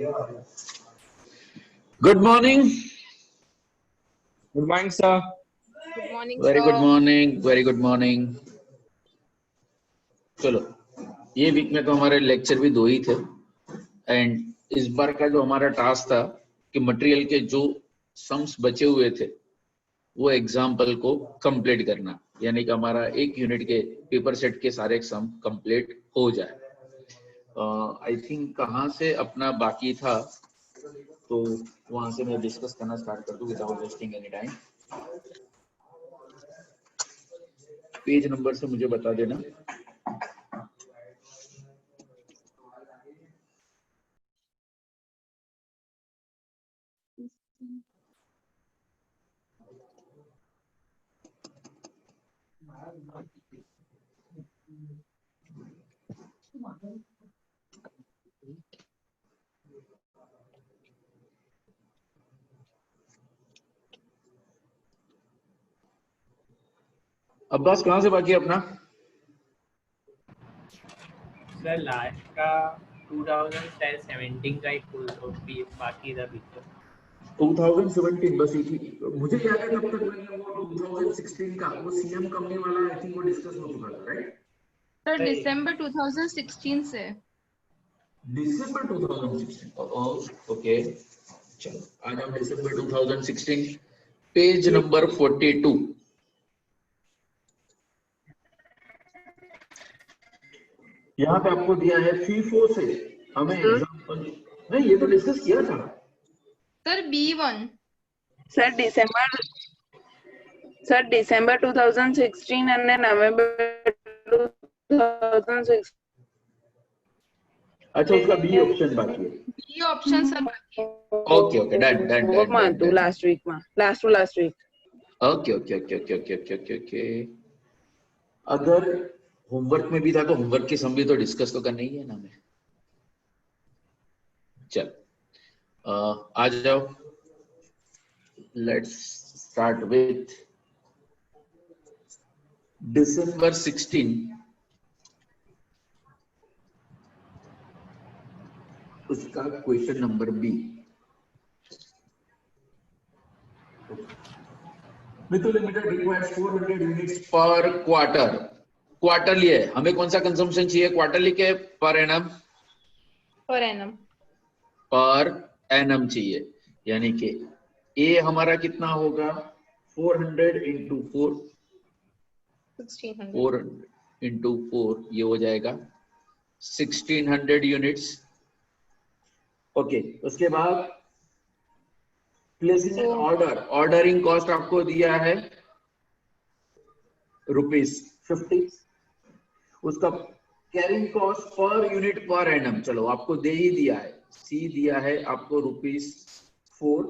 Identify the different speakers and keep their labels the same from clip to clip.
Speaker 1: Good morning.
Speaker 2: Good morning, sir.
Speaker 3: Good morning,
Speaker 1: Very
Speaker 3: sir.
Speaker 1: good morning. Very good morning. चलो, ये week में तो हमारे लेक्चर भी 2 ही थे एंड इस बार का जो हमारा टास्क था कि मटेरियल के जो सम्स बचे हुए थे वो एग्जाम्पल को कंप्लीट करना, यानी कि हमारा एक यूनिट के पेपर सेट के सारे सम कंप्लीट हो जाए। आई थिंक कहाँ से अपना बाकी था तो वहां से मैं डिस्कस करना स्टार्ट कर दूं without wasting any time. Page number से मुझे बता देना। अब्बास कहाँ से बाकी है अपना?
Speaker 2: सर लास्ट का 2017 का ही फुल तो भी बाकी था पिक्चर
Speaker 1: 2017 बस एक ही मुझे याद है तब तक मैंने वो 2016 का वो सीएम कंपनी वाला आई थिंक वो डिस्कस हो चुका था, राइट?
Speaker 3: सर दिसंबर 2016 से।
Speaker 1: दिसंबर 2016 ओके, चलो आ जाओ दिसंबर 2016 पेज नंबर 42। यहाँ पे आपको दिया है फीफो से हमें एग्जांपल नहीं, ये तो डिस्कस किया था
Speaker 3: सर B1।
Speaker 4: सर डिसेंबर 2016 અને નવેમ્બર 2016
Speaker 1: अच्छा उसका बी ऑप्शन बाकी है।
Speaker 3: बी ऑप्शन सर बाकी है।
Speaker 1: Okay okay done done done
Speaker 4: last week में last week
Speaker 1: okay okay okay okay okay okay okay okay. अगर होमवर्क में भी था तो होमवर्क की सम भी तो डिस्कस तो करना ही है ना हमें। चल आ जाओ, लेट्स स्टार्ट विथ दिसंबर 16 उसका क्वेश्चन नंबर बी। मिथुन लिमिटेड रिक्वायर्स 400 यूनिट्स पर क्वार्टर। क्वार्टरली है, हमें कौन सा कंजम्पशन चाहिए? क्वार्टरली के per annum?
Speaker 3: Per annum.
Speaker 1: Per annum चाहिए, यानी कि ए हमारा कितना होगा 400 इंटू 4 400 इंटू 4 ये हो जाएगा 1600 यूनिट्स। ओके उसके बाद placing an order, ordering cost आपको दिया है ₹50। उसका carrying cost per unit per annum चलो आपको दे ही दिया है, सी दिया है आपको ₹4।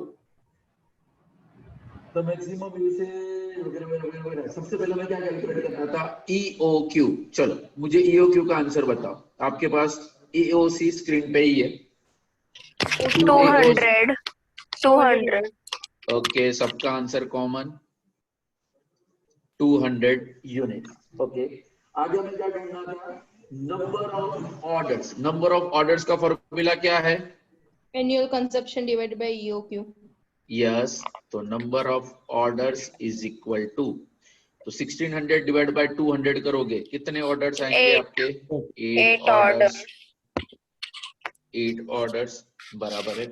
Speaker 1: तो मैक्सिमम यूसेज वगैरह सबसे पहले मैं क्या कैलकुलेट करना था EOQ। चलो मुझे EOQ का आंसर बताओ, आपके पास EOC स्क्रीन पे ही है
Speaker 4: 200
Speaker 1: ओके सबका आंसर कॉमन 200 यूनिट। ओके आगे हमें क्या करना था number of orders. Number of orders का फॉर्मूला क्या है?
Speaker 3: Annual consumption divided by EOQ।
Speaker 1: Yes तो number of orders is equal to तो 1600 डिवाइड बाय 200 करोगे कितने ऑर्डर्स आएंगे आपके? 8 ऑर्डर्स। 8 ऑर्डर्स बराबर है।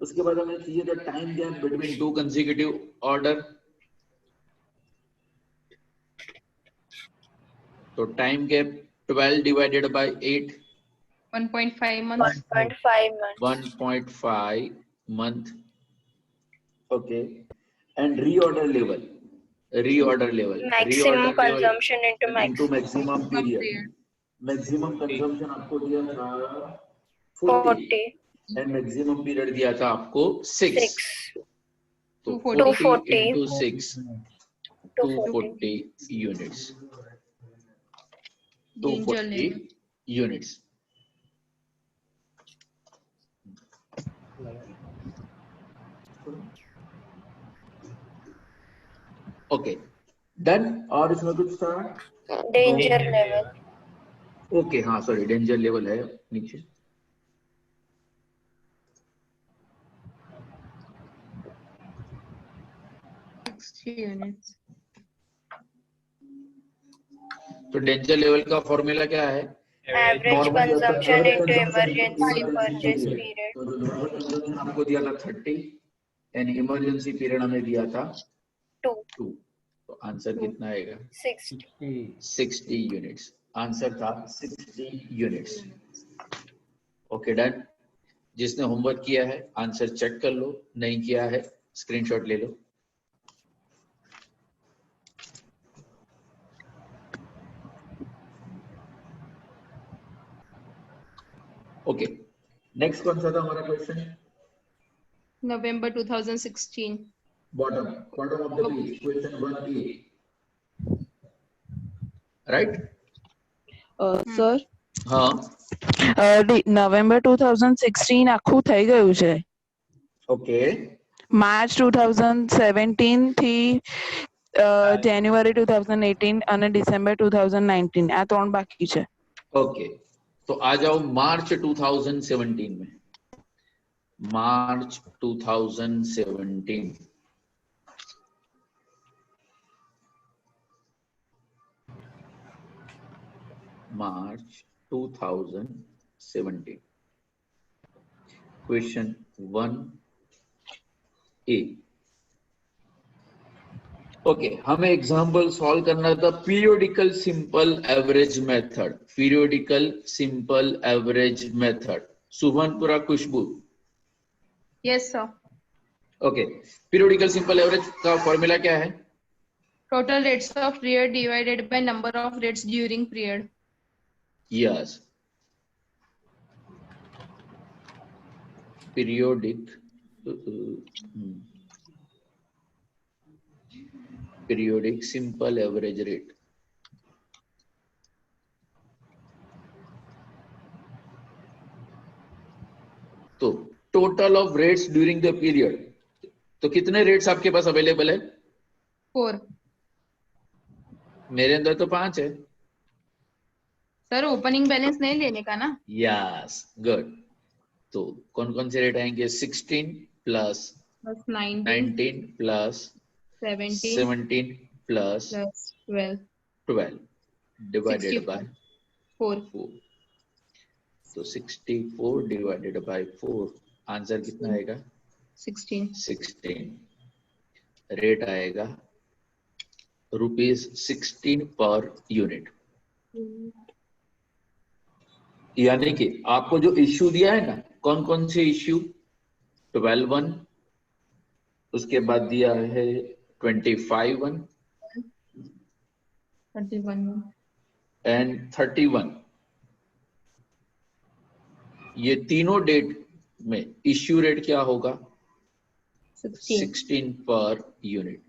Speaker 1: उसके बाद हमें चाहिए था time gap between 2 consecutive order. तो time gap 12 divided by 8
Speaker 3: 1.5 month.
Speaker 1: 1.5 month। Okay and reorder level
Speaker 4: maximum consumption into
Speaker 1: maximum period. Maximum consumption आपको दिया था 40 एंड मैक्सिमम पीरियड दिया था आपको 6। तो 40 into 6 240 units. 240 units. Okay done. और इसमें कुछ था
Speaker 4: डेंजर लेवल।
Speaker 1: ओके हाँ सॉरी डेंजर लेवल है नीचे।
Speaker 3: 60 units.
Speaker 1: तो डेंजर लेवल का फॉर्मूला क्या है?
Speaker 4: Average
Speaker 1: Normal
Speaker 4: consumption into
Speaker 1: consumption
Speaker 4: emergency
Speaker 1: into
Speaker 4: purchase
Speaker 1: emergency
Speaker 4: period.
Speaker 1: तो नॉर्मल कंजम्पशन आपको दिया था 30 एंड इमरजेंसी पीरियड हमें दिया था
Speaker 4: 2.
Speaker 1: 2। तो आंसर कितना आएगा?
Speaker 4: 60.
Speaker 1: 60 यूनिट्स। आंसर था 60 यूनिट्स। Okay done. जिसने होमवर्क किया है आंसर चेक कर लो, नहीं किया है स्क्रीनशॉट ले लो। ओके नेक्स्ट कौन सा था हमारा question?
Speaker 3: November 2016.
Speaker 1: Bottom of the page question 1A right?
Speaker 5: Sir
Speaker 1: हाँ
Speaker 5: નવેમ્બર 2016 આખું થઈ ગયું છે.
Speaker 1: ओके
Speaker 5: માર્ચ 2017 થી જાન્યુઆરી 2018 અને ડિસેમ્બર 2019 આ ત્રણ બાકી છે.
Speaker 1: ओके तो आ जाओ मार्च 2017 में। मार्च 2017 मार्च 2017 क्वेश्चन 1A। ओके हमें एग्जाम्पल सॉल्व करना था periodical simple average method. Periodical simple average method. Subhanpura Khushboo.
Speaker 3: Yes, sir.
Speaker 1: Okay periodical simple average का फॉर्मूला क्या है?
Speaker 3: Total rates of period divided by number of rates during period.
Speaker 1: Yes periodic periodic simple average rate. तो total of rates during the period, तो कितने rates आपके पास available है?
Speaker 3: 4.
Speaker 1: मेरे अंदर तो 5 है।
Speaker 3: सर ओपनिंग बैलेंस नहीं लेने का ना?
Speaker 1: Yes good. तो कौन कौन से रेट आएंगे? 16 plus 19 plus 17 plus 12 divided bye
Speaker 3: 4.
Speaker 1: 4। तो 64 डिवाइडेड बाय 4 आंसर कितना आएगा? 16। रेट आएगा ₹16 पर यूनिट। यानी कि आपको जो इश्यू दिया है ना, कौन कौन से इश्यू? 12(1), उसके बाद दिया है 25(1)
Speaker 3: 31.
Speaker 1: एंड 31। ये तीनों डेट में इश्यू रेट क्या होगा? 16 पर यूनिट।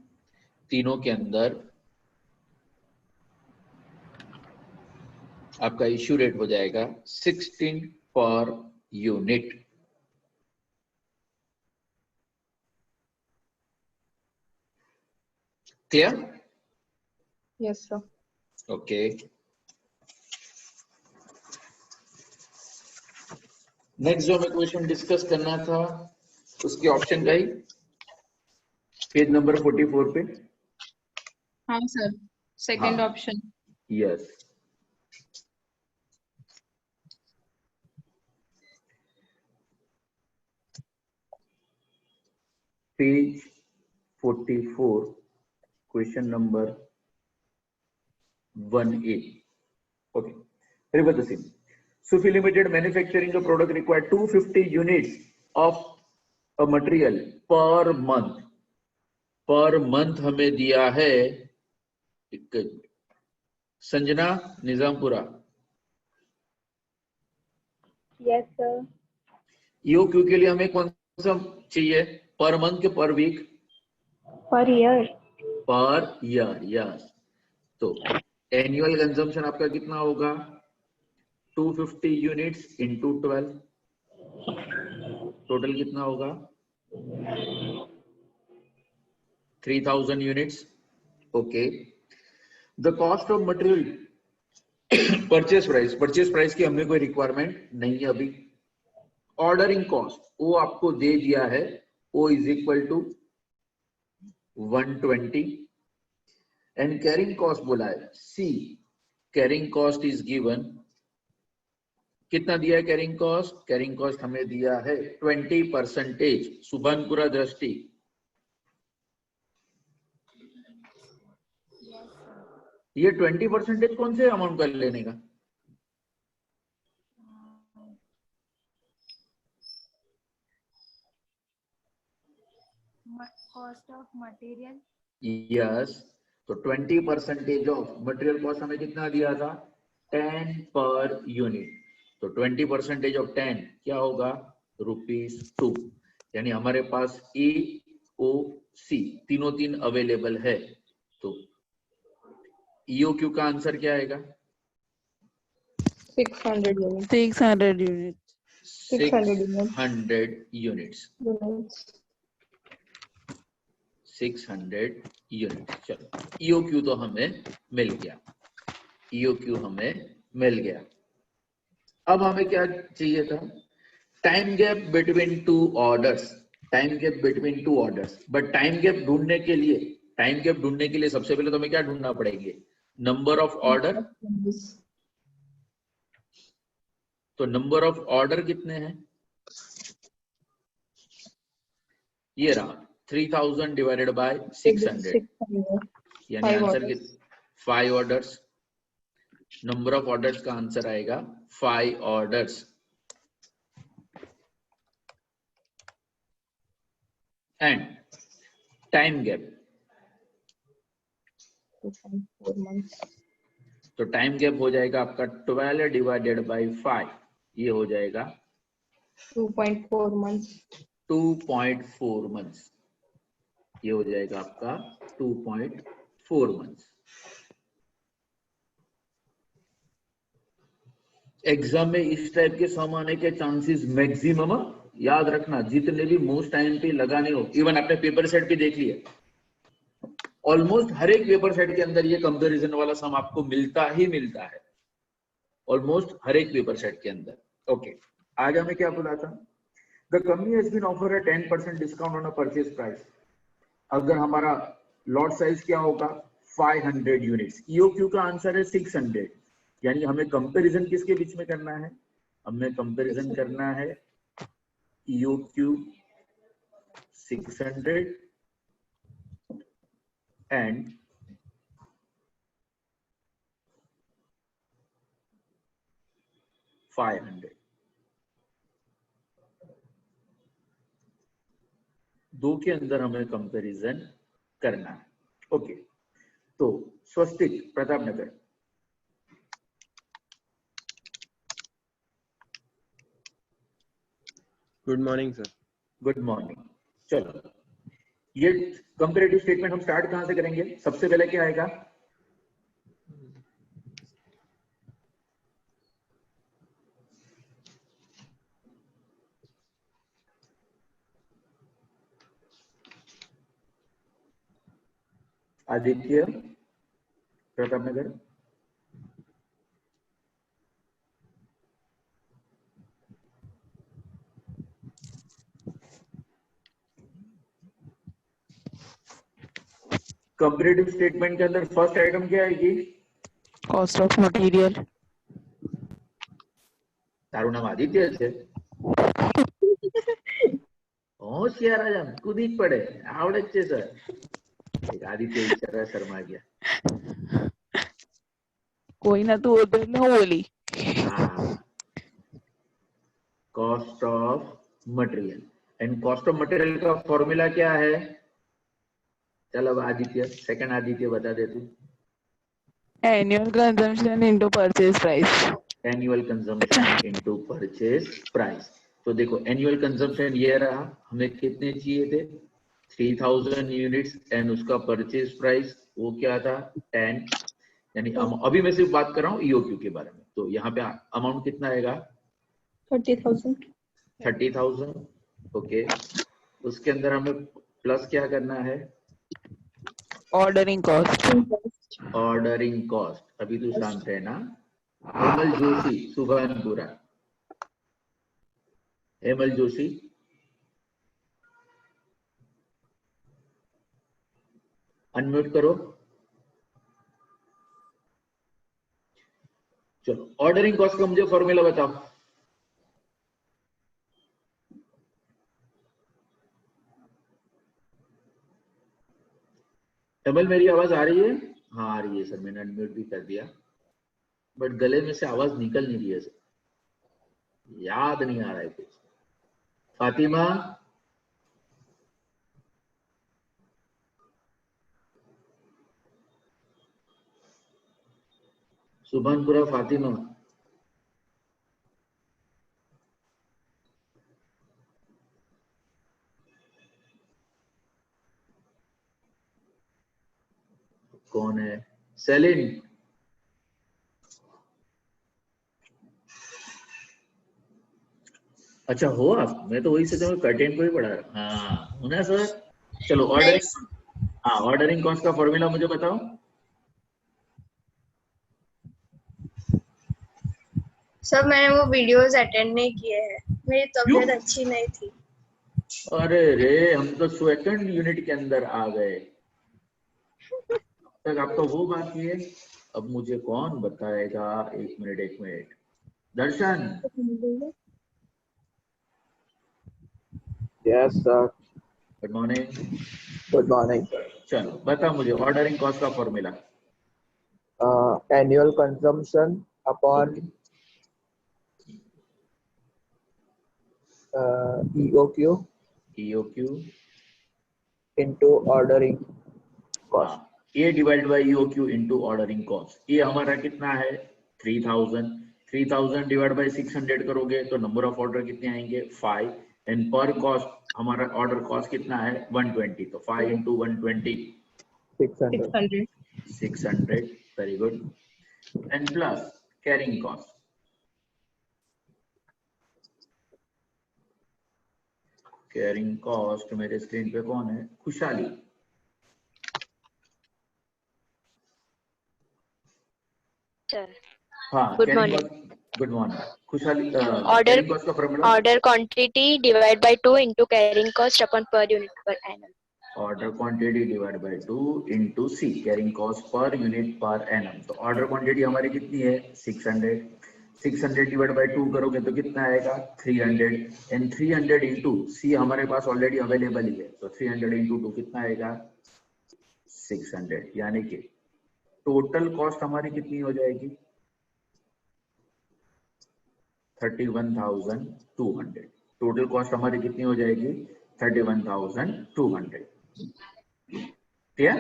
Speaker 1: तीनों के अंदर आपका इश्यू रेट हो जाएगा 16 per unit. Clear?
Speaker 3: Yes, sir.
Speaker 1: Okay next जो हमें क्वेश्चन डिस्कस करना था उसके ऑप्शन का ही पेज नंबर 44 पे।
Speaker 3: हाँ सर, सेकंड
Speaker 1: हाँ।
Speaker 3: Option.
Speaker 1: Yes page 44 question number 1A। okay reverse the same। Sufi Limited manufacturing a product required 250 units of a material per month। Per month हमें दिया है Sanjana Nizampura.
Speaker 4: Yes, sir.
Speaker 1: EOQ के लिए हमें कौन सा चाहिए? पर मंथ के per week?
Speaker 4: Per year.
Speaker 1: Per year. Yes तो एनुअल कंजम्पशन आपका कितना होगा? 250 यूनिट्स इंटू 12। टोटल कितना होगा? 3000 units. Okay the cost of material purchase price की हमें कोई रिक्वायरमेंट नहीं है अभी। ऑर्डरिंग कॉस्ट वो आपको दे दिया है, O is equal to 120 and carrying cost बोला है C carrying cost is given कितना दिया है कैरिंग कॉस्ट हमें दिया है 20%। सुभानपुरा दृष्टि ये 20% कौन से अमाउंट का लेने का?
Speaker 6: कॉस्ट ऑफ मटेरियल
Speaker 1: यस, तो 20% ऑफ मटेरियल कॉस्ट हमें कितना दिया था 10 पर यूनिट, तो 20% ऑफ 10 क्या होगा ₹2, यानी हमारे पास ए ओ सी तीनों तीन अवेलेबल है, तो ईओक्यू का आंसर क्या आएगा
Speaker 3: 600 units.
Speaker 5: 600 units.
Speaker 1: 600 units. 600 यूनिट। चलो ईओक्यू तो हमें मिल गया, ईओक्यू हमें मिल गया। अब हमें क्या चाहिए था time gap between two orders, time gap between two orders. But time gap ढूंढने के लिए सबसे पहले तो हमें क्या ढूंढना पड़ेगी नंबर ऑफ ऑर्डर। तो नंबर ऑफ ऑर्डर कितने हैं ये रहा 3000 डिवाइडेड बाय 600 यानी answer 5 orders. Number of orders का आंसर आएगा 5 ऑर्डर्स। एंड टाइम गैप, तो टाइम गैप हो जाएगा आपका 12 डिवाइडेड बाय 5, ये हो जाएगा
Speaker 3: 2.4 months.
Speaker 1: 2.4 मंथ्स, ये हो जाएगा आपका 2.4 मंथ्स। एग्जाम में इस टाइप के सम आने के चांसेस मैक्सिमम, याद रखना जितने भी मोस्ट टाइम पे लगाने हो, इवन आपने पेपर सेट भी देख लिया, ऑलमोस्ट हर एक पेपर सेट के अंदर ये कंपैरिजन वाला सम आपको मिलता ही मिलता है, ऑलमोस्ट हर एक पेपर सेट के अंदर। ओके, आज हमें क्या बोला था the company has been offer a 10% discount on a purchase price. अगर हमारा लॉट साइज क्या होगा 500 यूनिट्स, ईओक्यू का आंसर है 600, यानी हमें कंपैरिजन किसके बीच में करना है, हमें कंपैरिजन करना है ईओक्यू 600 एंड $500, दो के अंदर हमें कंपैरिजन करना है। ओके, तो Swastik Pratap Nagar,
Speaker 2: good morning sir.
Speaker 1: Good morning. चलो ये कंपैरेटिव स्टेटमेंट हम स्टार्ट कहां से करेंगे, सबसे पहले क्या आएगा आदित्य प्रताप नगर, कंपैरेटिव स्टेटमेंट के अंदर फर्स्ट आइटम क्या आएगी
Speaker 5: Cost of material.
Speaker 1: તારું નામ આદિત્ય છે હોશિયાર આમ કૂદી જ પડે આવડે જ છે સર એક આદિત્ય બિચારા શર્મા ગયા
Speaker 5: कोई ना तू उधर ना बोली।
Speaker 1: Cost of material and cost of material का फॉर्मूला क्या है, चलो आदित्य सेकंड आदित्य बता दे तू।
Speaker 5: Annual consumption into purchase price.
Speaker 1: Annual consumption into purchase price. तो देखो एनुअल कंजम्पशन ये रहा, हमें कितने चाहिए थे 3000 यूनिट्स एंड उसका परचेज प्राइस वो क्या था 10, यानी अभी मैं सिर्फ बात कर रहा हूँ ईओक्यू के बारे में। तो यहाँ पे अमाउंट कितना आएगा 30,000। ओके, उसके अंदर हमें प्लस क्या करना है
Speaker 5: Ordering cost.
Speaker 1: Ordering cost. अभी तू शांत है ना। हेमल जोशी सुभानपुरा, हेमल जोशी अनम्यूट करो। चलो ऑर्डरिंग कॉस्ट का मुझे फॉर्मूला बताओ। कमल मेरी आवाज आ रही है? हाँ आ रही है सर, मैंने अनम्यूट भी कर दिया, बट गले में से आवाज निकल नहीं रही है सर, याद नहीं आ रहा है कुछ। फातिमा, सुभानपुरा फातिमा, कौन है? सेलिन, अच्छा हो आप? मैं तो वही सोचा, कर्टेन को ही पढ़ा रहा। हाँ होना सर। चलो ऑर्डरिंग, हाँ ऑर्डरिंग कॉस्ट का फॉर्मूला मुझे बताओ।
Speaker 7: सर मैंने वो वीडियोस अटेंड नहीं किए हैं, मेरी तबीयत
Speaker 1: क्यों?
Speaker 7: अच्छी नहीं थी।
Speaker 1: अरे रे, हम तो सेकंड यूनिट के अंदर आ गए, तक आपका वो बाकी है। अब मुझे कौन बताएगा? एक मिनट। दर्शन,
Speaker 8: Yes, sir.
Speaker 1: Good morning.
Speaker 8: Good morning.
Speaker 1: चलो बता मुझे ऑर्डरिंग कॉस्ट का formula.
Speaker 8: Annual consumption upon EOQ
Speaker 1: EOQ
Speaker 8: into ordering cost.
Speaker 1: हाँ, A divide by EOQ into ordering cost. ये हमारा कितना है? 3000। 3000 डिवाइड बाई 600 करोगे तो नंबर ऑफ ऑर्डर कितने आएंगे? 5। एंड पर कॉस्ट हमारा ऑर्डर कॉस्ट कितना है? 120। तो 5 into 120
Speaker 8: 600.
Speaker 1: 600। Very good. And plus carrying cost. Carrying cost मेरे स्क्रीन पे कौन है? खुशहाली। हाँ
Speaker 9: Good morning.
Speaker 1: गुड मॉर्निंग खुशहाली।
Speaker 9: Order
Speaker 1: कैरिंग कॉस्ट का formula?
Speaker 9: order quantity divided by 2 into carrying cost upon per unit per annum.
Speaker 1: Order quantity divide by 2 into C carrying cost per unit per annum. तो order quantity हमारी कितनी है? 600। 600 divide by 2 करोगे तो कितना आएगा? 300। And 300 into सी हमारे पास already available ही है, तो 300 इंटू 2 कितना आएगा? 600। यानी कि टोटल कॉस्ट हमारी कितनी हो जाएगी? 31,200। टोटल कॉस्ट हमारी कितनी हो जाएगी? 31,200। क्लियर?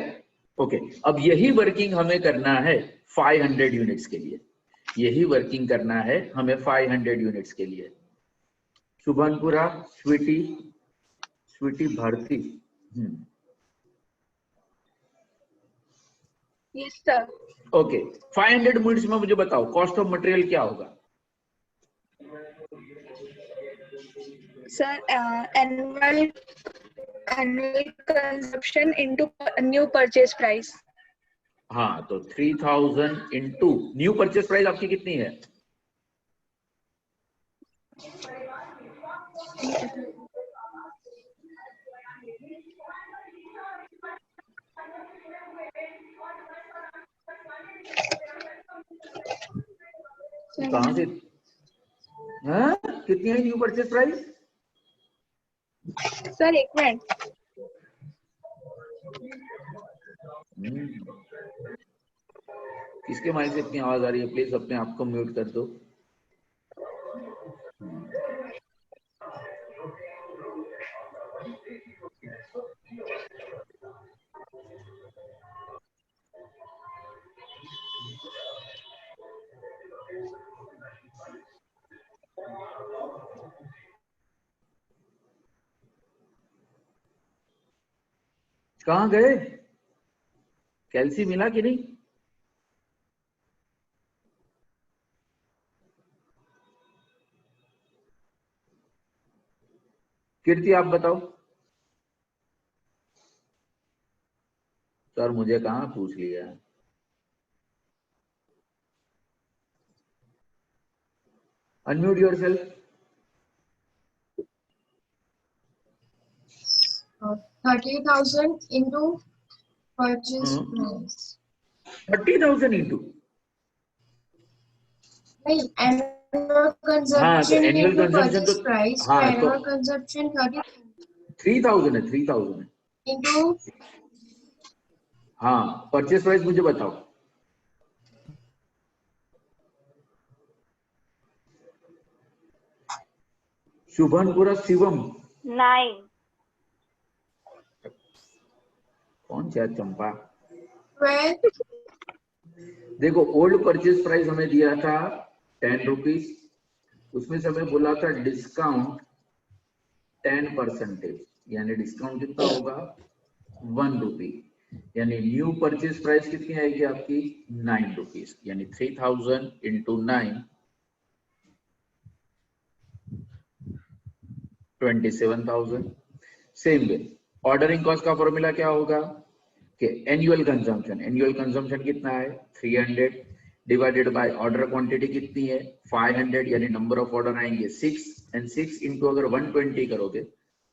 Speaker 1: ओके, अब यही वर्किंग हमें करना है 500 यूनिट्स के लिए। यही वर्किंग करना है हमें 500 यूनिट्स के लिए। Subhanpura, Sweety Bharti.
Speaker 7: Yes sir.
Speaker 1: Okay, 500 units में मुझे बताओ कॉस्ट ऑफ मटेरियल क्या होगा?
Speaker 7: Sir annual consumption into new purchase price.
Speaker 1: हाँ, तो 3000 इंटू न्यू परचेस प्राइस आपकी कितनी है? कहाँ से? हाँ? कितनी है न्यू परचेस प्राइस?
Speaker 7: सर एक मिनट।
Speaker 1: किसके माइक से इतनी आवाज आ रही है? प्लीज अपने आप को म्यूट कर दो। कहाँ गए? कैल्सी मिला कि नहीं? कीर्ति आप बताओ। सर मुझे कहाँ पूछ लिया? Unmute yourself.
Speaker 7: 30,000 into Purchase
Speaker 1: हाँ।
Speaker 7: price.
Speaker 1: 30,000 into,
Speaker 7: नहीं, annual consumption
Speaker 1: annual
Speaker 7: into
Speaker 1: consumption
Speaker 7: purchase
Speaker 1: तो-
Speaker 7: price.
Speaker 1: हाँ,
Speaker 7: तो
Speaker 1: तो-
Speaker 7: annual consumption 30
Speaker 1: 3,000 है, 3,000 है।
Speaker 7: into
Speaker 1: हाँ, परचेज प्राइस मुझे बताओ। शुभनपुरा शिवम
Speaker 4: 9.
Speaker 1: कौन सा चंपा?
Speaker 7: 12.
Speaker 1: देखो, ओल्ड परचेज प्राइस हमें दिया था 10 रुपीज, उसमें से हमें बोला था डिस्काउंट 10%, यानी डिस्काउंट कितना होगा 1 रुपी, यानी न्यू परचेज प्राइस कितनी आएगी आपकी 9 रुपीज, यानी 3,000 into 9 27,000। Same way ordering cost का फॉर्मूला क्या होगा कि एनुअल कंजम्पशन कितना है 300 डिवाइडेड बाय ऑर्डर क्वांटिटी कितनी है 500, यानी नंबर ऑफ ऑर्डर आएंगे 6, एंड 6 इंटू अगर 120 करोगे,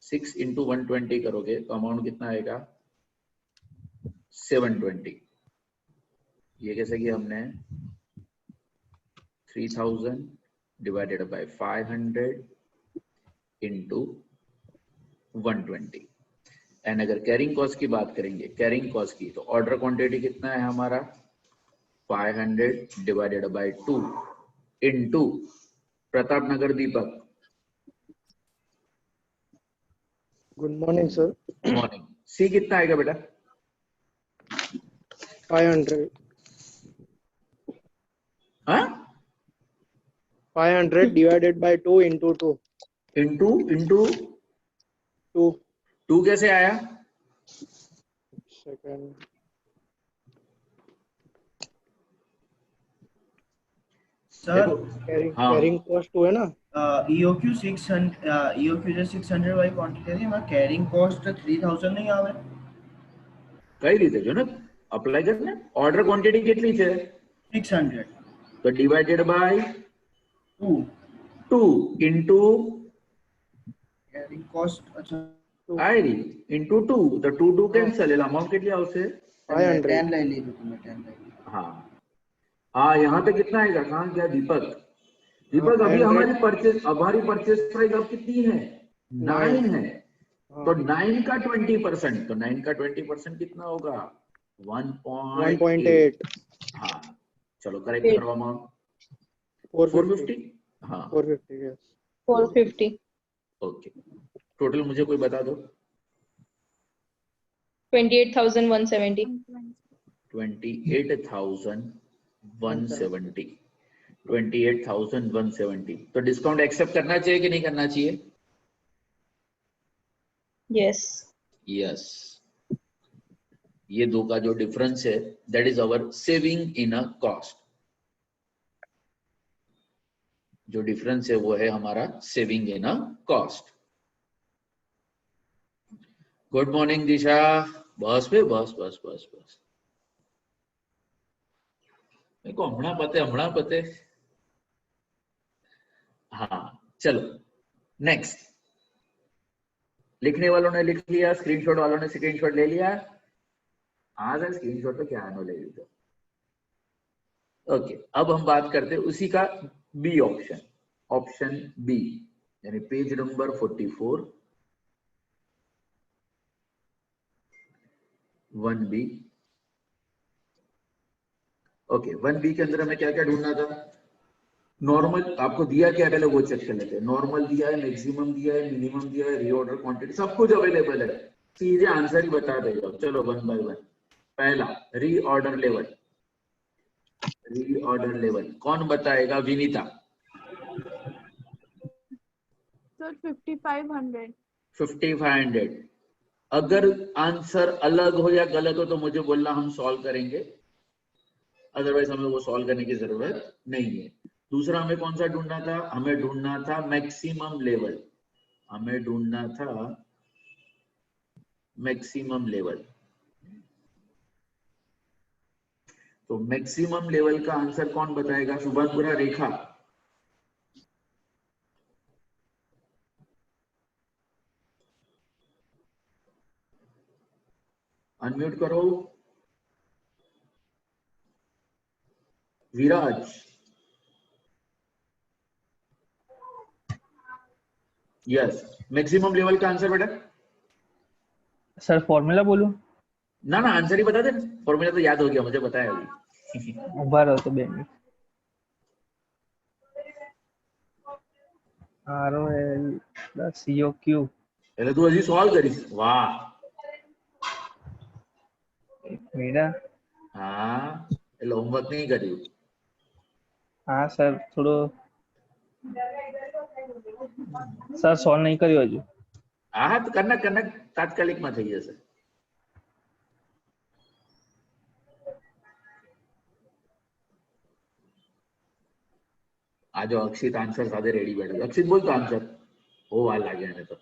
Speaker 1: 6 इंटू 120 करोगे तो अमाउंट कितना आएगा 720। ये कैसे किया हमने 3000 डिवाइडेड बाय 500 इंटू 120। एंड अगर कैरिंग कॉस्ट की बात करेंगे, कैरिंग कॉस्ट की, तो ऑर्डर क्वांटिटी कितना है हमारा 500 divided by 2 into Pratap Nagar Deepak.
Speaker 8: Good morning sir.
Speaker 1: Morning. C कितना आएगा बेटा
Speaker 8: 500।
Speaker 1: हाँ
Speaker 8: 500 divided by 2 into 2.
Speaker 1: Into into
Speaker 8: 2
Speaker 1: 2 कैसे आया
Speaker 8: second.
Speaker 2: सर
Speaker 1: हाँ
Speaker 8: Carrying cost 2 है ना?
Speaker 2: EOQ 600 EOQ जो 600 वाली क्वांटिटी थी मैं कैरिंग कॉस्ट 3000 नहीं आवे
Speaker 1: कई रीते जो ना अप्लाई करना ऑर्डर क्वांटिटी कितनी है
Speaker 2: 600
Speaker 1: तो divided by 2 into
Speaker 2: carrying cost अच्छा
Speaker 1: आएगी इंटू 2 तो 2 कैंसिल अमाउंट कितनी आवश्य
Speaker 8: 500.
Speaker 2: 10 ले ली तो मैं 10 ले ली
Speaker 1: हाँ हाँ यहाँ पे कितना आएगा कहाँ गया दीपक दीपक अभी
Speaker 8: 500.
Speaker 1: हमारी परचेज प्राइस अब कितनी है 9 है तो 9 का 20%, तो 9 का 20% कितना होगा 1.8।
Speaker 8: 1.8.
Speaker 1: हाँ चलो करेक्ट करो अमाउंट 450। हाँ
Speaker 8: 450 yes.
Speaker 3: 450.
Speaker 1: ओके टोटल मुझे कोई बता दो
Speaker 3: 28,170.
Speaker 1: 28,170 28,170। तो डिस्काउंट एक्सेप्ट करना चाहिए कि नहीं करना चाहिए
Speaker 3: Yes.
Speaker 1: यस ये दो का जो डिफरेंस है that is our saving in a cost जो डिफरेंस है वो है हमारा saving in a cost good morning Disha बस पे बस बस बस बस मेरे को हमणा पते हाँ चलो नेक्स्ट लिखने वालों ने लिख लिया स्क्रीनशॉट वालों ने स्क्रीनशॉट ले लिया हाँ सर स्क्रीनशॉट तो क्या नो ले लीजिए ओके अब हम बात करते हैं उसी का बी ऑप्शन बी यानी page number 44 1B okay 1B के अंदर हमें क्या क्या ढूंढना था नॉर्मल आपको दिया क्या पहले वो चेक कर लेते हैं नॉर्मल दिया है मैक्सिमम दिया है मिनिमम दिया है रीऑर्डर क्वांटिटी सब कुछ अवेलेबल है सीधे आंसर ही बता देगा चलो 1 बाय 1 पहला रीऑर्डर लेवल कौन बताएगा विनीता
Speaker 6: सर 5500.
Speaker 1: 5500 अगर आंसर अलग हो या गलत हो तो मुझे बोलना हम सॉल्व करेंगे अदरवाइज हमें वो सॉल्व करने की जरूरत नहीं है दूसरा हमें कौन सा ढूंढना था हमें ढूंढना था मैक्सिमम लेवल तो मैक्सिमम लेवल का आंसर कौन बताएगा सुभानपुरा रेखा अनम्यूट करो विराज, यस, मैक्सिमम लेवल का आंसर बेटा।
Speaker 10: सर फॉर्मूला बोलूं?
Speaker 1: ना ना, आंसर ही बता दे, फॉर्मूला तो याद हो गया मुझे, बताया अभी।
Speaker 10: उभा रहो तो बेन ROL प्लस COQ।
Speaker 1: पहले तू हजी सॉल्व करीस, वाह।
Speaker 10: मेरा
Speaker 1: हाँ, એટલે હોમવર્ક નહીં કર્યું।
Speaker 10: हाँ सर थोड़ो सर सॉल्व नहीं કર્યો હજુ।
Speaker 1: हाँ तो करना करना, तात्कालिक में થઈ જશે। आज अक्षित आंसर सादे रेडी बैठो। अक्षित बोल तो आंसर, वो वाल लागे એને તો।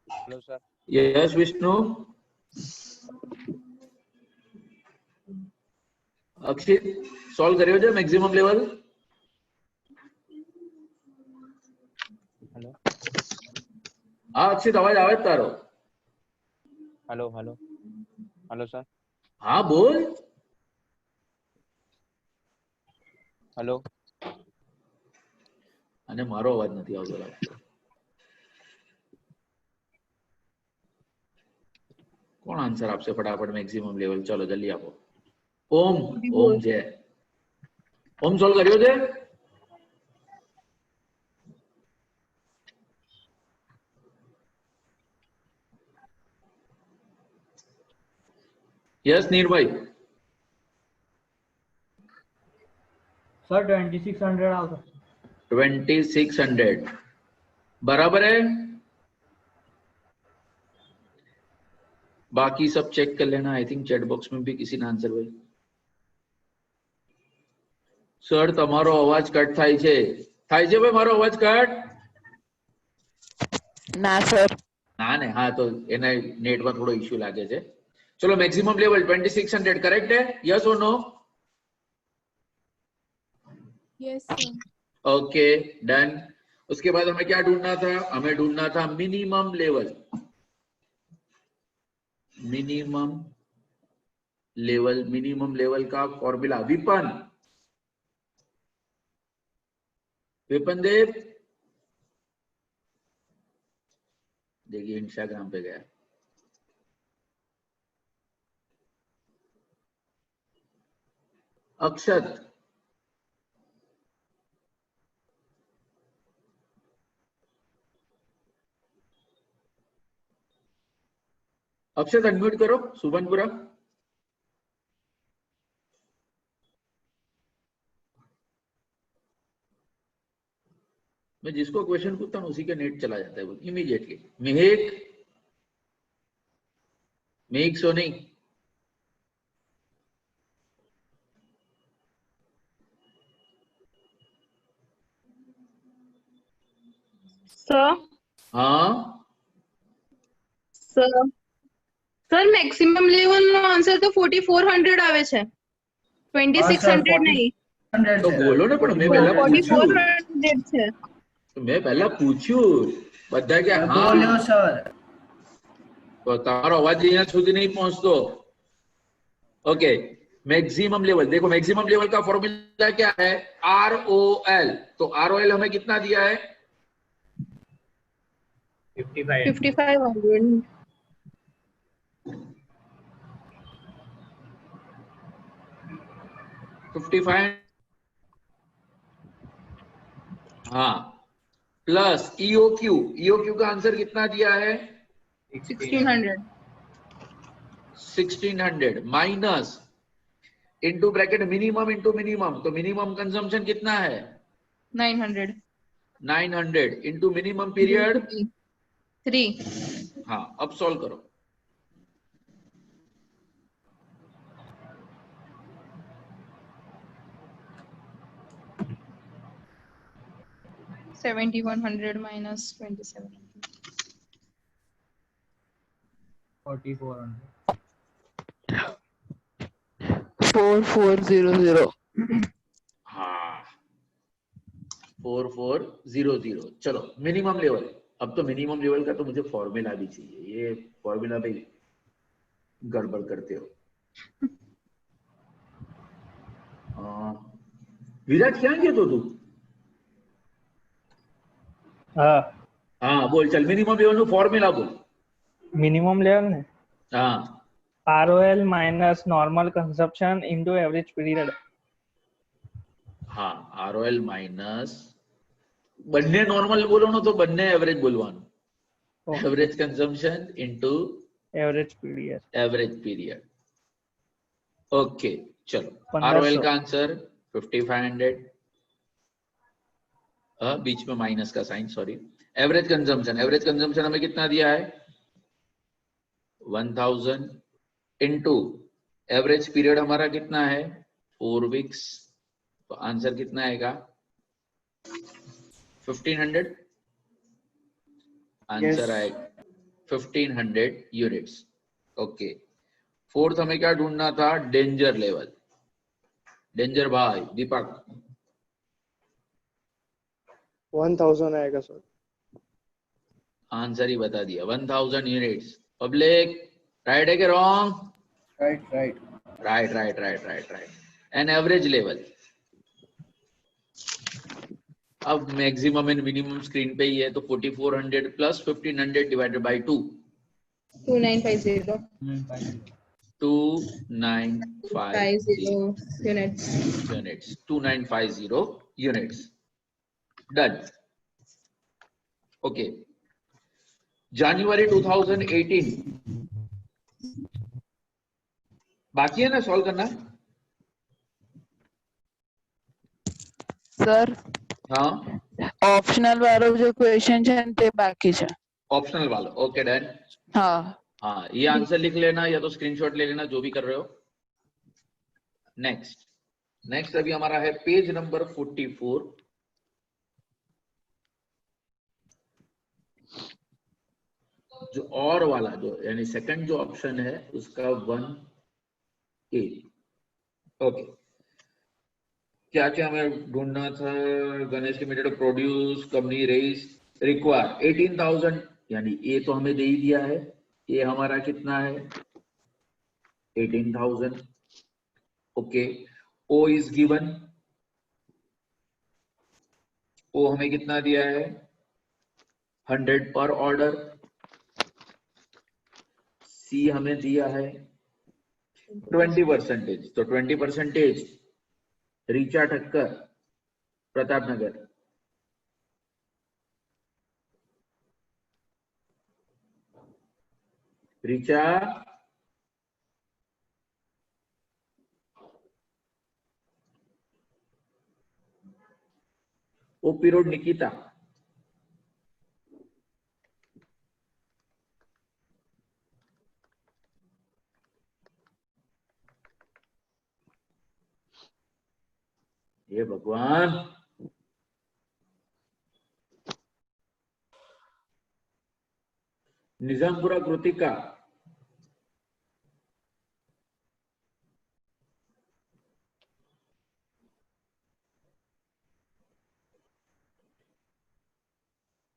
Speaker 11: Hello sir.
Speaker 1: Yes Vishnu. Akshit solve કર્યો છે મેક્સિમમ લેવલ?
Speaker 11: हेलो
Speaker 1: हाँ अक्षित, अवाज आवे तारो?
Speaker 11: Hello hello hello sir.
Speaker 1: हाँ बोल।
Speaker 11: हेलो।
Speaker 1: અને મારો અવાજ નથી આવતો લાગતો। કોણ આન્સર આપશે ફટાફટ મેક્સિમમ લેવલ? ચલો જલ્દી આપો। ઓમ, ઓમ છે। ઓમ સોલ્વ કર્યો છે? यस नीरभाई।
Speaker 10: सर 2600 આવશે।
Speaker 1: 2600 बराबर है। बाकी सब चेक कर लेना। आई थिंक चैट बॉक्स में भी किसी ने आंसर भाई। सर તમારો અવાજ કટ થાય છે ભાઈ, મારો અવાજ કટ?
Speaker 5: ના સર।
Speaker 1: ના ને, હા તો એના નેટમાં થોડો ઇશ્યુ લાગે છે। चलो मैक्सिमम लेवल 2600 करेक्ट है, यस और no?
Speaker 6: Yes sir.
Speaker 1: Okay done. उसके बाद हमें क्या ढूंढना था? हमें ढूंढना था minimum level. Minimum level, minimum level का फॉर्मूला विपन, विपन देव देखिए इंस्टाग्राम पे गया। अक्षत, अक्षत अनम्यूट करो। सुबनपुरा, मैं जिसको क्वेश्चन पूछता हूँ उसी का नेट चला जाता है इमीडिएटली। मेहेक, मेहेक सोनी,
Speaker 3: सर
Speaker 1: हाँ
Speaker 3: सर सर मैक्सिमम लेवल નો આન્સર તો 4400 આવે છે, 2600 नहीं।
Speaker 1: तो बोलो ना, પણ મેં પહેલા પૂછ્યું।
Speaker 3: 4400 છે।
Speaker 1: તો મેં પહેલા પૂછ્યું બધા કે હા
Speaker 2: બોલ્યો સર।
Speaker 1: તો તારો અવાજ અહીંયા સુધી નહીં પહોંચતો। ओके, मैक्सिमम लेवल देखो, मैक्सिमम लेवल का फॉर्मूला क्या है? ROL। तो ROL हमें कितना दिया है?
Speaker 3: 5500।
Speaker 1: 55, हाँ, प्लस EOQ। EOQ का आंसर कितना दिया है?
Speaker 3: 1600
Speaker 1: 1600 minus into bracket minimum into minimum. तो मिनिमम कंजम्पशन कितना है?
Speaker 3: 900
Speaker 1: 900 इंटू मिनिमम पीरियड
Speaker 3: 3।
Speaker 1: हाँ, अब सॉल्व करो।
Speaker 3: $7,100 minus 2,700
Speaker 10: 4400।
Speaker 5: 4400।
Speaker 1: हाँ 4400। चलो मिनिमम लेवल। अब तो मिनिमम लेवल का तो मुझे फॉर्मूला भी चाहिए। ये फॉर्मूला भी गड़बड़ करते हो। विराट क्या घेतो तू?
Speaker 10: હા
Speaker 1: हाँ बोल चल, मिनिमम लेवल નું फॉर्म्युला बोल.
Speaker 10: મિનિમમ લેવલ ને
Speaker 1: हाँ
Speaker 10: ROL minus normal consumption into average period.
Speaker 1: हाँ ROL माइनस બંને નોર્મલ બોલો ને તો બંને એવરેજ બોલવાનું. Average consumption into
Speaker 10: Average period.
Speaker 1: Average period. Okay चलो
Speaker 10: 1500.
Speaker 1: ROL का आंसर 5500, बीच में माइनस का साइन, सॉरी. एवरेज कंजम्पशन हमें कितना दिया है? 1000 इनटू एवरेज पीरियड हमारा कितना है? 4 वीक्स. तो आंसर कितना आएगा? 1500. आंसर आएगा 1500 यूनिट्स. ओके. फोर्थ हमें क्या ढूंढना था? Danger level. डेंजर भाई दीपक
Speaker 8: 1000 आएगा सर.
Speaker 1: आंसर ही बता दिया 1000 यूनिट्स. पब्लिक राइट है कि wrong?
Speaker 2: Right.
Speaker 1: Right. And average level अब मैक्सिमम एंड मिनिमम स्क्रीन पे ही है, तो 4400 plus 1500 divided by 2
Speaker 3: 2950 units.
Speaker 1: 2950 units. Done. Okay. January 2018 बाकी है ना सॉल्व करना?
Speaker 5: સર
Speaker 1: हाँ
Speaker 5: ઓપ્શનલ વાળો જે ક્વેશ્ચન છે ને તે બાકી છે.
Speaker 1: ऑप्शनल वाला. Okay done.
Speaker 5: હા
Speaker 1: हाँ ये आंसर लिख लेना या तो स्क्रीनशॉट ले लेना, जो भी कर रहे हो. नेक्स्ट अभी हमारा है पेज नंबर 44. जो और वाला जो यानी सेकंड जो ऑप्शन है उसका 1A. ओके. क्या क्या हमें ढूंढना था? गणेश लिमिटेड प्रोड्यूस कंपनी रेस रिक्वायर 18,000, यानी ए तो हमें दे ही दिया है. ये हमारा कितना है? 18,000. Okay. O is given. O हमें कितना दिया है? 100 पर ऑर्डर. सी हमें दिया है 20%. तो 20% रीचा ठक्कर प्रताप नगर. Richa OP road Nikita. ये भगवान. निजामपुरा कृतिका.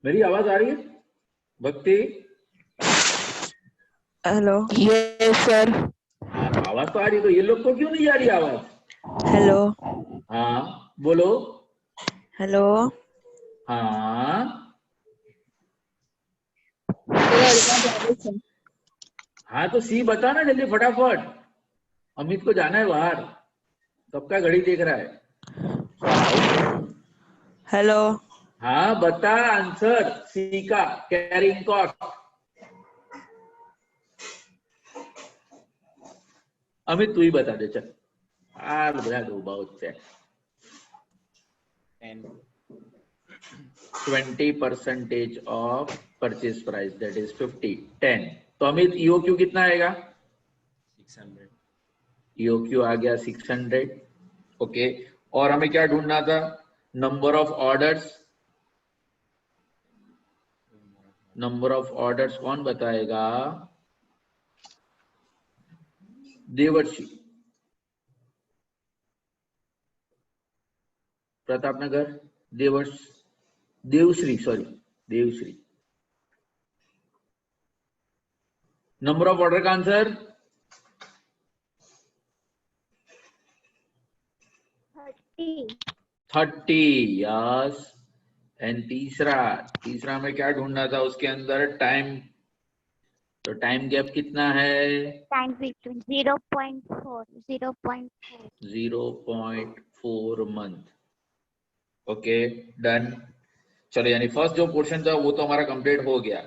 Speaker 1: मेरी आवाज आ रही है भक्ति?
Speaker 5: हेलो. Yes sir.
Speaker 1: हाँ आवाज तो आ रही, तो ये लोग को क्यों नहीं आ रही आवाज?
Speaker 5: हेलो.
Speaker 1: हाँ बोलो.
Speaker 5: हेलो.
Speaker 1: हाँ हाँ तो सी बता ना जल्दी फटाफट. अमित को जाना है बाहर, सबका घड़ी देख रहा है.
Speaker 5: हेलो.
Speaker 1: हाँ बता आंसर. सी का कैरिंग कॉस्ट. अमित तू ही बता दे चल. બધા ડૂબાઓ છે. 20% of purchase price, that is 50. 10. तो अमित EOQ कितना आएगा? 600. EOQ आ गया 600. ओके. और हमें क्या ढूंढना था? Number of orders. Number of orders कौन बताएगा? Devarshi. Pratapnagar. Devshree. Number of order का आंसर 30, यस। एंड तीसरा में क्या ढूंढना था उसके अंदर? टाइम। तो टाइम गैप कितना है?
Speaker 4: Time between 0.4
Speaker 1: 0.4 month. Okay, done. चलो, यानी फर्स्ट जो पोर्शन था वो तो हमारा कंप्लीट हो गया।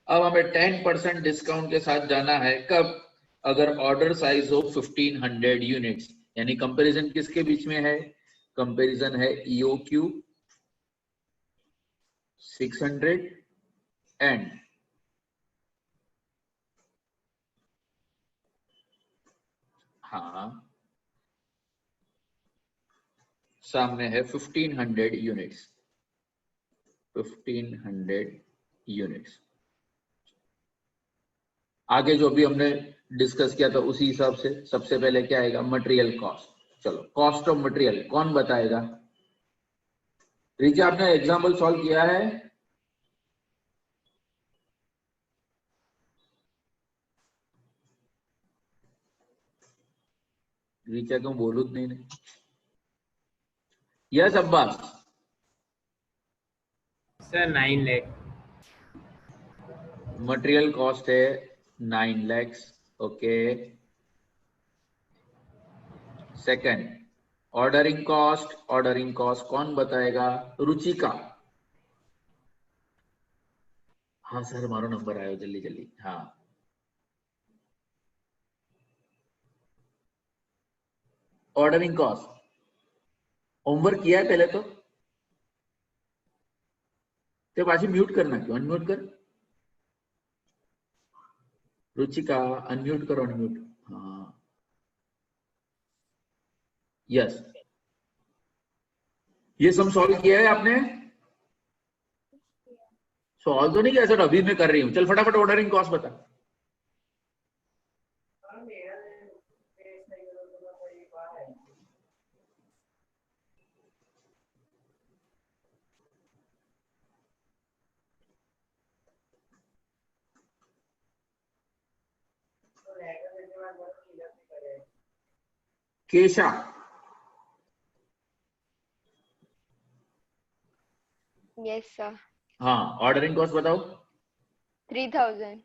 Speaker 1: अब हमें 10% डिस्काउंट के साथ जाना है। कब? अगर ऑर्डर साइज हो 1500 यूनिट्स। यानी कंपैरिजन किसके बीच में है? कंपैरिजन है EOQ 600 एंड सामने है 1500 यूनिट्स। 1500 यूनिट्स। आगे जो भी हमने डिस्कस किया था उसी हिसाब से सबसे पहले क्या आएगा? Material cost. चलो, कॉस्ट ऑफ मटेरियल कौन बताएगा? रिचा, आपने एग्जाम्पल सॉल्व किया है? रिचा क्यों बोलू नहीं? Yes Abbas.
Speaker 12: Sir 9 lakh.
Speaker 1: Material cost है 9 lakhs। Okay. Second, ordering cost कौन बताएगा? रुचिका। हाँ सर, हमारा नंबर आयो, जल्दी जल्दी। हाँ, ऑर्डरिंग कॉस्ट होमवर्क किया है पहले तो पाછી म्यूट करना, क्यों? अनम्यूट कर रुचिका, अनम्यूट करो, अनम्यूट। हाँ, यस। ये सम सॉल्व किया है आपने? सॉल्व तो नहीं किया सर, अभी मैं कर रही हूँ। चल फटाफट ऑर्डरिंग कॉस्ट बता। केशा।
Speaker 9: Yes, sir.
Speaker 1: हाँ, ऑर्डरिंग कॉस्ट बताओ।
Speaker 9: 3000.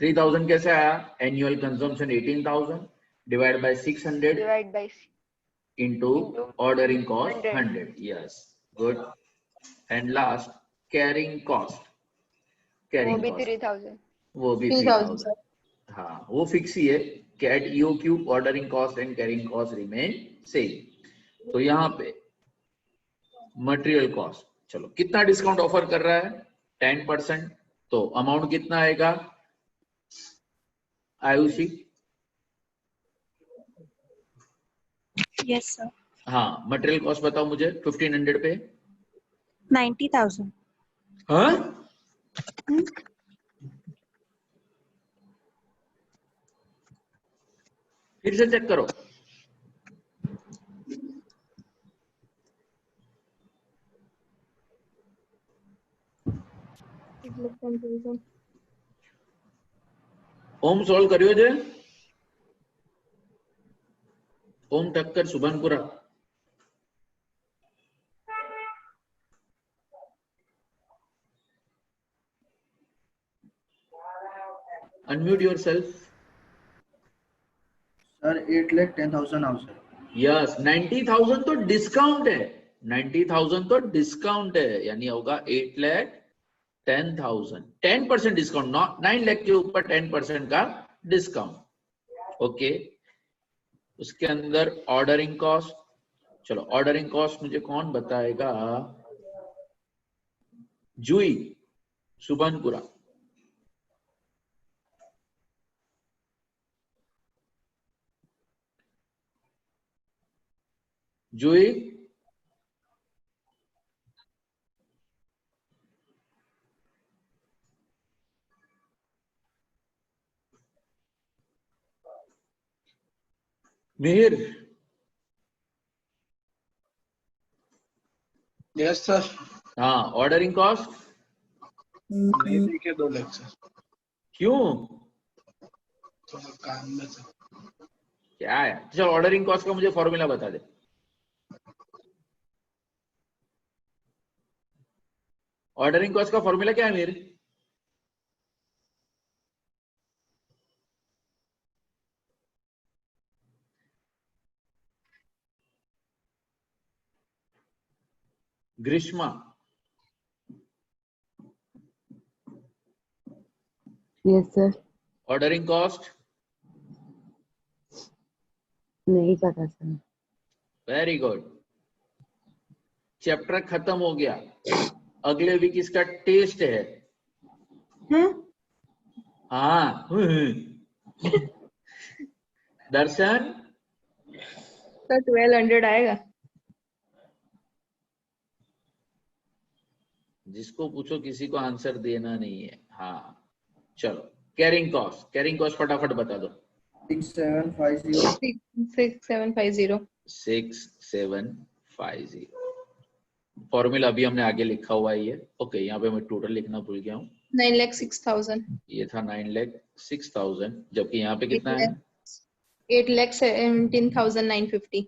Speaker 1: 3000 कैसे आया? Annual consumption 18,000 divide by 600
Speaker 9: Divide by
Speaker 1: into ordering cost
Speaker 9: 100.
Speaker 1: 100. Yes, good. And last, carrying cost.
Speaker 9: वो भी 3000.
Speaker 1: वो भी 3000। हाँ, वो फिक्स ही है। कैट EOQ ordering cost and carrying cost remain same. तो यहाँ पे मटेरियल कॉस्ट, चलो कितना डिस्काउंट ऑफर कर रहा है? 10%। तो अमाउंट कितना आएगा आयुषी?
Speaker 13: Yes sir.
Speaker 1: हाँ, मटेरियल कॉस्ट बताओ मुझे। 1500 पे
Speaker 13: 90,000।
Speaker 1: हाँ, फिर से चेक करो। ओम सोल्व करियो जे। Om Thakkar, Subhanpura. Unmute yourself.
Speaker 2: Sir 8,10,000 आओ सर।
Speaker 1: यस, 90,000 तो डिस्काउंट है। 90,000 तो डिस्काउंट है, यानी होगा 8,10,000। 10% डिस्काउंट, 9 लाख के ऊपर 10% का डिस्काउंट। ओके, उसके अंदर ऑर्डरिंग कॉस्ट। चलो, ऑर्डरिंग कॉस्ट मुझे कौन बताएगा? जूई, सुभानपुरा। जूई, मिहिर।
Speaker 8: Yes sir.
Speaker 1: हाँ, ऑर्डरिंग कॉस्ट
Speaker 8: नहीं देखे 2 लाख सर।
Speaker 1: क्यों?
Speaker 8: थोड़ा काम में था।
Speaker 1: क्या है? चलो ऑर्डरिंग कॉस्ट का मुझे फॉर्मूला बता दे। ऑर्डरिंग कॉस्ट का फॉर्मूला क्या है मेरे? Grishma.
Speaker 5: Yes sir.
Speaker 1: Ordering cost
Speaker 5: नहीं पता सर।
Speaker 1: Very good. चैप्टर खत्म हो गया। अगले वीक इसका टेस्ट है। हाँ। दर्शन
Speaker 3: सर 1200 आएगा।
Speaker 1: जिसको पूछो किसी को आंसर देना नहीं है। हाँ चलो, कैरिंग कॉस्ट फटाफट बता दो।
Speaker 2: 6750
Speaker 1: 6750 फॉर्मूला अभी हमने आगे लिखा हुआ है ये। ओके, यहाँ पे मैं टोटल लिखना भूल गया हूँ।
Speaker 3: 9,06,000।
Speaker 1: ये था 9,06,000, जबकि यहाँ पे कितना है?
Speaker 3: 8,17,950।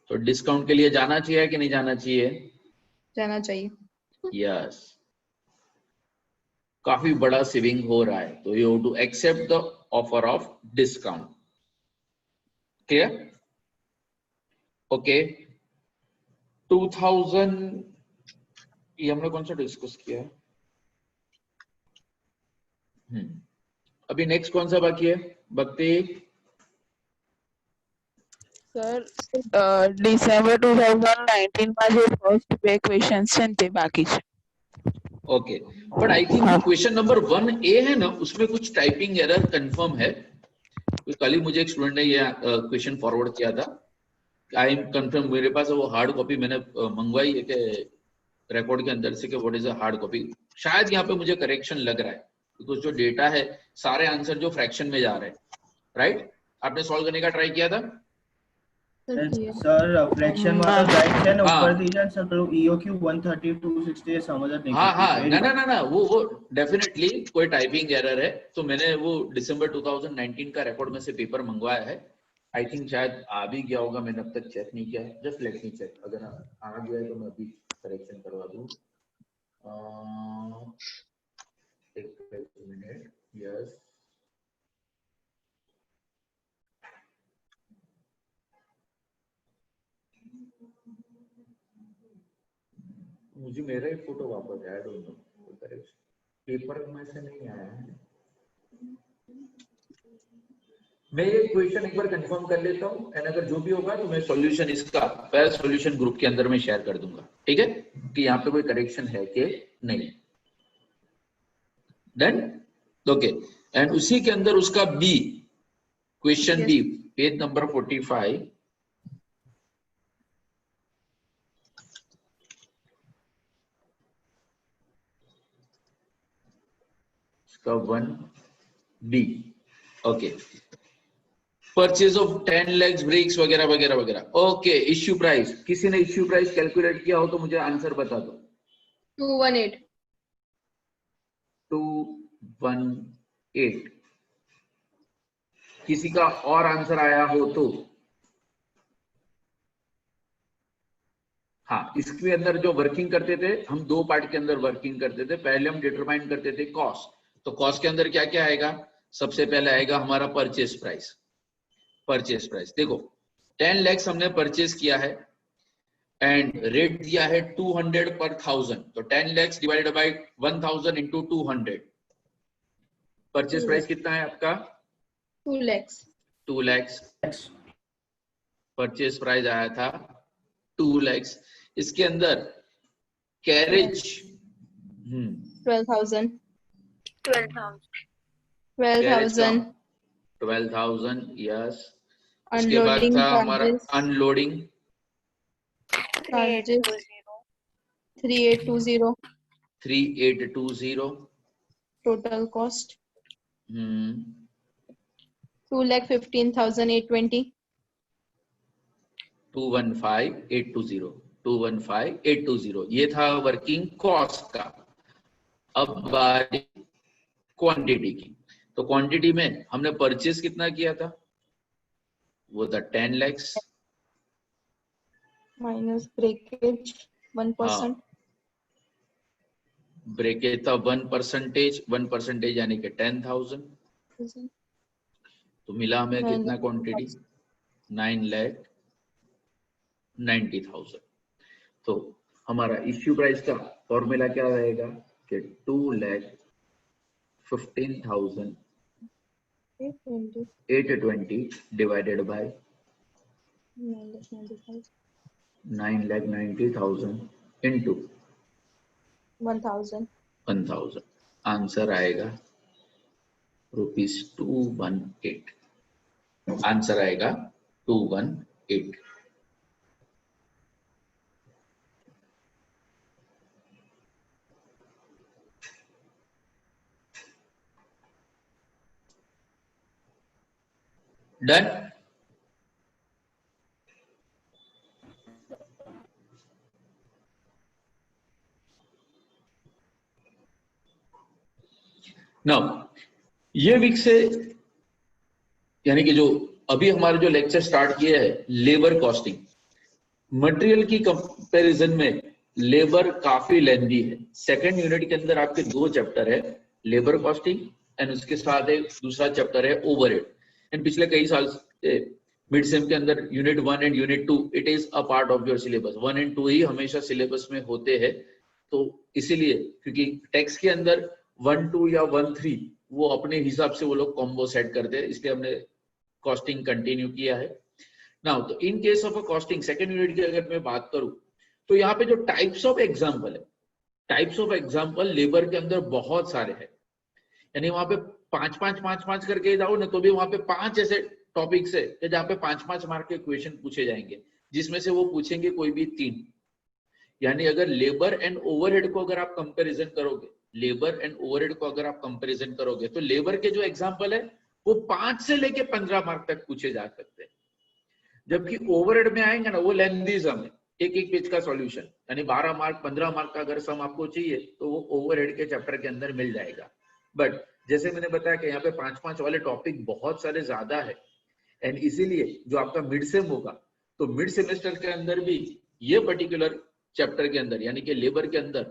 Speaker 1: तो डिस्काउंट के लिए जाना चाहिए कि नहीं जाना चाहिए?
Speaker 3: जाना चाहिए।
Speaker 1: यस, काफी बड़ा सेविंग हो रहा है, तो you have to accept the offer of discount. Clear? Okay, 2000 ये हमने कौन सा डिस्कस किया है? अभी नेक्स्ट कौन सा बाकी है भक्ति?
Speaker 5: सर डिसेंबर 2019 માં જે ફર્સ્ટ બે ક્વેશ્ચન્સ છે ને તે બાકી છે।
Speaker 1: Okay, but I think question number 1A है ना, उसमें कुछ टाइपिंग एरर कंफर्म है। कल ही मुझे एक स्टूडेंट ने ये क्वेश्चन फॉरवर्ड किया था। आई एम कंफर्म, मेरे पास वो हार्ड कॉपी मैंने मंगवाई है कि रिकॉर्ड के अंदर से कि what is a hard copy. शायद यहाँ पे मुझे करेक्शन लग रहा है, बिकॉज जो डेटा है सारे आंसर जो फ्रैक्शन में जा रहे हैं। राइट? आपने सॉल्व करने का ट्राई किया था?
Speaker 2: सर फ्रैक्शन वाला गाइड है ना ऊपर दीजिए सर, तो EOQ 130 260 समझ नहीं।
Speaker 1: हाँ ना वो डेफिनेटली कोई टाइपिंग एरर है। तो मैंने वो दिसंबर 2019 का रिकॉर्ड में से पेपर मंगवाया है। आई थिंक शायद आ भी गया होगा, मैंने अब तक चेक नहीं किया है। जस्ट लेट मी चेक, अगर आ गया है तो मैं अभी करेक्शन करवा दूं। एक मिनट। यस, मुझे मेरा ही फोटो वापस ऐड हो दो। पेपर में से नहीं आया है। मैं ये क्वेश्चन एक बार कंफर्म कर लेता हूँ, एंड अगर जो भी होगा तो मैं सॉल्यूशन इसका पहले सॉल्यूशन ग्रुप के अंदर में शेयर कर दूंगा। ठीक है, कि यहाँ पे कोई करेक्शन है कि नहीं। डन? ओके, एंड उसी के अंदर उसका B question B page number 45 का 1B। Okay, purchase of 10 lakhs brakes वगैरह वगैरह वगैरह। ओके, इश्यू प्राइस, किसी ने इश्यू प्राइस कैलकुलेट किया हो तो मुझे आंसर बता दो। 218। किसी का और आंसर आया हो तो? हाँ, इसके अंदर जो वर्किंग करते थे हम, दो पार्ट के अंदर वर्किंग करते थे। पहले हम डिटरमाइन करते थे कॉस्ट। तो कॉस्ट के अंदर क्या क्या आएगा? सबसे पहले आएगा हमारा परचेस प्राइस। परचेस प्राइस देखो, 10 lakhs हमने परचेस किया है एंड रेट दिया है 200 पर 1000। तो 10 lakhs divided by 1000 into 200। Purchase price कितना है आपका?
Speaker 3: 2 lakhs।
Speaker 1: 2 lakhs परचेस प्राइस आया था 2 lakhs। इसके अंदर कैरेज
Speaker 3: 12,000।
Speaker 1: 12,000 यस। उसके बाद था हमारा अनलोडिंग
Speaker 3: 3820।
Speaker 1: 3820
Speaker 3: total cost 2,15,820।
Speaker 1: 215,820 ये था वर्किंग कॉस्ट का। अब बात क्वांटिटी की। तो क्वांटिटी में हमने परचेज कितना किया था, वो था 10 lakhs
Speaker 3: माइनस ब्रेकेज 1%.
Speaker 1: ब्रेकेज था 1% यानी कि 10,000. तो मिला हमें कितना क्वांटिटी, 9,90,000. तो हमारा इश्यू प्राइस का फॉर्मूला क्या रहेगा कि 2,15,820 डिवाइडेड बाय 9,90,000 इंटू 1,000. आंसर आएगा ₹218. आंसर आएगा 218. डन. नाउ ये वीक से यानी कि जो अभी हमारे जो लेक्चर स्टार्ट किए हैं लेबर कॉस्टिंग, मटेरियल की कंपैरिजन में लेबर काफी लेंथी है. सेकंड यूनिट के अंदर आपके 2 चैप्टर है, लेबर कॉस्टिंग एंड उसके साथ एक दूसरा चैप्टर है ओवरहेड. एंड पिछले कई साल से मिड सेम के अंदर unit 1 and unit 2 it is a part of your syllabus. 1 and 2 ही हमेशा सिलेबस में होते हैं. तो इसीलिए क्योंकि टेक्स्ट के अंदर 1, 2 या 1, 3 वो अपने हिसाब से वो लोग कॉम्बो सेट करते हैं, इसलिए हमने कॉस्टिंग कंटिन्यू किया है. नाउ तो in case of a costing second unit की अगर मैं बात करूं तो यहाँ पे जो टाइप्स ऑफ एग्जांपल है, टाइप्स ऑफ एग्जांपल लेबर के अंदर बहुत सारे हैं. यानी वहां पे 5 करके जाओ ना तो भी वहां पे 5 ऐसे टॉपिक्स है जहाँ पे 5 मार्क के क्वेश्चन पूछे जाएंगे, जिसमें से वो पूछेंगे कोई भी 3. यानी अगर लेबर एंड ओवरहेड को अगर आप कंपैरिजन करोगे, लेबर एंड ओवरहेड को अगर आप कंपैरिजन करोगे तो लेबर के जो एग्जांपल है वो 5 से लेके 15 मार्क तक पूछे जा सकते हैं. जबकि ओवरहेड में आएंगे ना वो लेंथी सम है, एक पेज का सॉल्यूशन, यानी 12 मार्क 15 मार्क का अगर सम आपको चाहिए तो वो ओवरहेड के चैप्टर के अंदर मिल जाएगा. बट जैसे मैंने बताया कि यहाँ पे 5 वाले टॉपिक बहुत सारे ज्यादा है एंड इसीलिए जो आपका मिड सेम होगा तो मिड सेमेस्टर के अंदर भी ये पर्टिकुलर चैप्टर के अंदर यानी कि लेबर के अंदर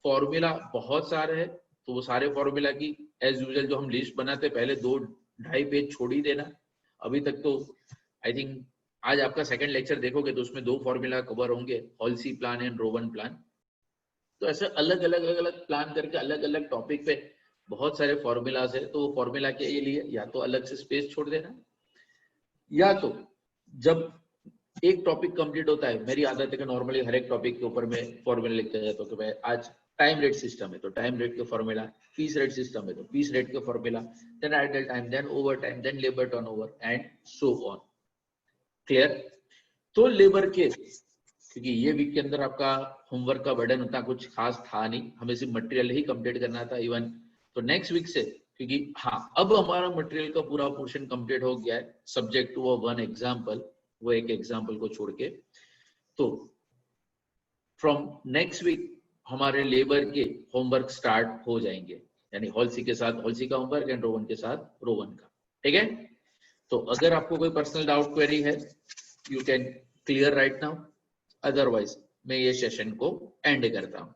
Speaker 1: फॉर्मूला बहुत सारे हैं. तो वो सारे फॉर्मूला की एज यूजुअल जो हम लिस्ट बनाते पहले 2-2.5 पेज छोड़ ही देना. अभी तक तो आई थिंक आज आपका सेकंड लेक्चर देखोगे तो उसमें 2 फॉर्मूला कवर होंगे, हॉलसी प्लान एंड रोवन प्लान. तो ऐसे अलग अलग प्लान करके अलग अलग टॉपिक पे बहुत सारे फॉर्मूलाज है. तो वो फॉर्मूला के लिए या तो अलग से स्पेस छोड़ देना, या तो जब एक टॉपिक कंप्लीट होता है, मेरी आदत है कि नॉर्मली हर एक टॉपिक के ऊपर मैं फॉर्मूला लिखते जाता हूँ कि भाई आज टाइम रेट सिस्टम है तो टाइम रेट के फॉर्मूला, पीस रेट सिस्टम है तो पीस रेट के formula, then idle time, then over time, then labour turnover and so on. Clear. तो लेबर के क्योंकि ये वीक के अंदर आपका होमवर्क का बर्डन उतना कुछ खास था नहीं, हमें सिर्फ मटेरियल ही कंप्लीट करना था इवन. तो नेक्स्ट वीक से क्योंकि हाँ अब हमारा मटेरियल का पूरा पोर्शन कंप्लीट हो गया है सब्जेक्ट टू 1 एग्जाम्पल, वो एक एग्जाम्पल को छोड़ के. तो फ्रॉम नेक्स्ट वीक हमारे लेबर के होमवर्क स्टार्ट हो जाएंगे, यानी हॉलसी के साथ हॉलसी का होमवर्क एंड रोवन के साथ रोवन का. ठीक है. तो अगर आपको कोई पर्सनल डाउट क्वेरी है you can clear right now, otherwise मैं ये सेशन को एंड करता हूं.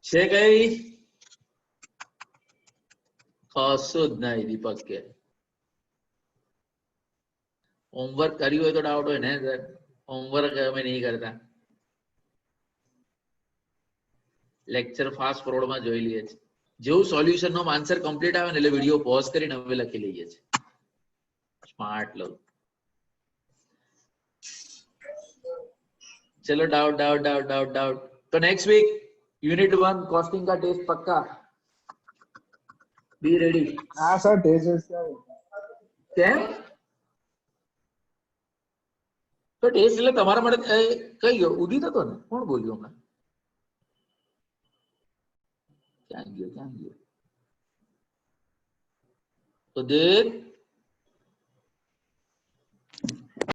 Speaker 1: છે કઈ કશું જ નહીં દીપક કે હોમવર્ક કર્યું હોય તો ડાઉટ હોય ને સર, હોમવર્ક અમે નહીં કરતા, લેક્ચર ફાસ્ટ ફોરવર્ડ માં જોઈ લઈએ છે. જેવું સોલ્યુશન નો આન્સર કમ્પ્લીટ આવે ને એટલે વિડિયો પોઝ કરીને અમે લખી લઈએ છે. સ્માર્ટ લોગ. चलो doubt doubt doubt doubt doubt. तो नेक्स्ट वीक यूनिट 1 कॉस्टिंग का टेस्ट पक्का, बी रेडी.
Speaker 8: हाँ सर टेस्ट
Speaker 1: કેમ તો ટેસ્ટ એટલે તમારા માટે કઈ ગયો ઉદિત હતો ને, કોણ બોલ્યું હમણાં, ક્યાં ગયો તો દેખ